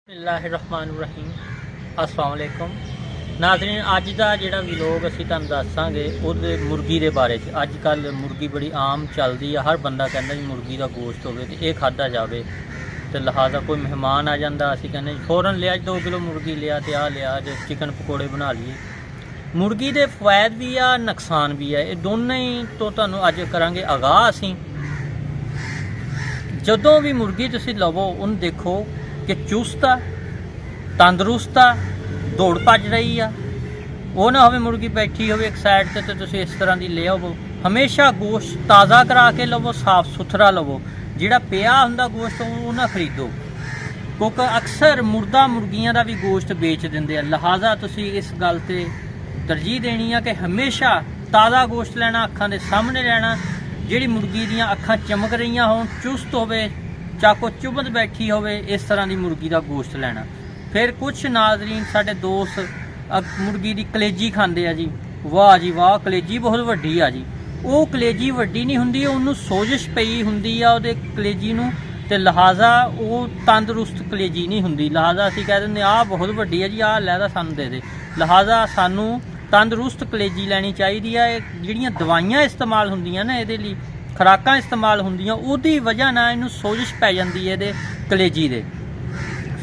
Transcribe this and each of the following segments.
बिस्मिल्लाहिर्रहमानिर्रहीम अस्सलाम वालेकुम नाज़रीन। अज का जोड़ा विलोग असीं तुहानूं दस्सांगे उहदे मुर्गी के बारे च। अजकल मुर्गी बड़ी आम चलती है, हर बंदा कहता जी मुर्गी का गोश्त होवे ते ये खाधा जाए, तो लिहाजा कोई मेहमान आ जाता असीं कहने फौरन लिया 2 किलो मुर्गी लिया तो आ लिया जो चिकन पकौड़े बना लिए। मुर्गी के फायदे भी आ नुकसान भी है, ये दोनों ही तो तुहानूं अज करांगे आगाह। असीं जदों भी मुर्गी तुसीं लवो उन्हें देखो कि चुस्त आ, तंदरुस्त आ, दौड़ भज रही आ। वो ना हो मुर्गी बैठी हो एक साइड से तो तुसीं इस तरह की ले आवो। हमेशा गोश्त ताज़ा करा के लवो, साफ सुथरा लवो। जिहड़ा पिया हुंदा गोश्त वो ना खरीदो, क्योंकि अक्सर मुर्दा मुर्गियां का भी गोश्त बेच देंदे आ। लिहाजा तुसीं इस गल ते तरजीह देनी है कि हमेशा ताज़ा गोश्त लेना, अखां दे सामने लेना। जिहड़ी मुर्गी दियां अखां चमक रही होण, चुस्त होवे, चाको चुभद बैठी होवे, इस तरह की मुर्गी का गोश्त लेना। फिर कुछ नाज़रीन साडे दोस्त मुर्गी की कलेजी खांदे आ जी, वाह जी वाह कलेजी बहुत वड्डी आ जी। वो कलेजी वड्डी नहीं हुंदी, उन्होंने सोजिश पई हुंदी आ उहदे कलेजी नूं, ते लिहाजा वो तंदरुस्त कलेजी नहीं हुंदी। लिहाजा असीं कह दिंदे आ बहुत वड्डी है जी, आ लैदा सानूं दे दे। लिहाजा सानूं तंदरुस्त कलेजी लैनी चाहिदी है। जिहड़ियां दवाइयां इस्तेमाल हुंदियां ना इहदे लई, खुराकां इस्तेमाल होंदियां, उहदी वजह नाल इहनूं सोजिश पै जांदी है इहदे कलेजी दे।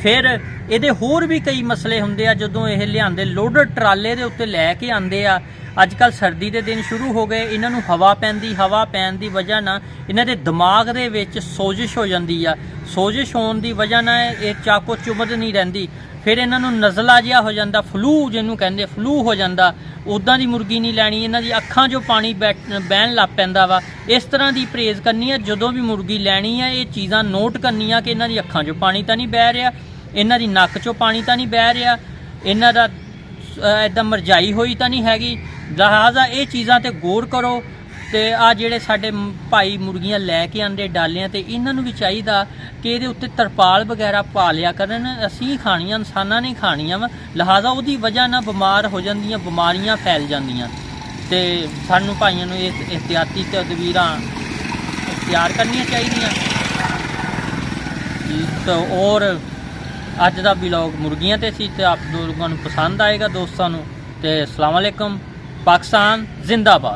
फिर इहदे होर भी कई मसले हुंदे आ जदों इह लिआंदे लोडर ट्राले दे उत्ते लै के आंदे आ। अजकल सर्दी के दिन शुरू हो गए, इन्हां नूं हवा पैण दी वजह नाल इन्हां दे दिमाग दे विच सोजिश हो जांदी आ। सोजिश होण दी वजह नाल इह चाको चुभद नहीं रहिंदी। फिर इन्हां नूं नज़ला जिहा हो जांदा, फ्लू जिहनूं कहंदे फ्लू हो जांदा। उदां दी मुर्गी नहीं लैनी, इन्हां दी अखां चों पानी बहन लग पैंदा वा। इस तरह की परहेज़ करनी है। जदों भी मुर्गी लैनी है ये चीज़ां नोट करनियां कि इन्हां दी अखां चों पानी तो नहीं बह रहा, इन्हां दी नक्क चों पानी तो नहीं बह रहा, इन्हां दा इदां मरजाई होई तो नहीं हैगी। लिहाजा ये चीज़ां ते गौर करो। तो आ जिहड़े साडे भाई मुर्गियां लैके आंदे डालियां, तो इन्हां नूं भी चाहिदा कि इहदे उत्ते तरपाल वगैरह पा लिया करन। असीं खाणियां, इंसानां नहीं खाणियां वा। लिहाजा उहदी वजह नाल बीमार हो जांदियां, बीमारियां फैल जांदियां। ते सानूं भाइयां नूं इह एहतियाती तदबीरां इख्तियार करनियां चाहिदियां। तो और अज दा व्लॉग मुर्गियां ते सी, ते आप लोगों नूं पसंद आएगा दोस्तां नूं। ते अस्सलाम वालेकुम, पाकिस्तान जिंदाबाद।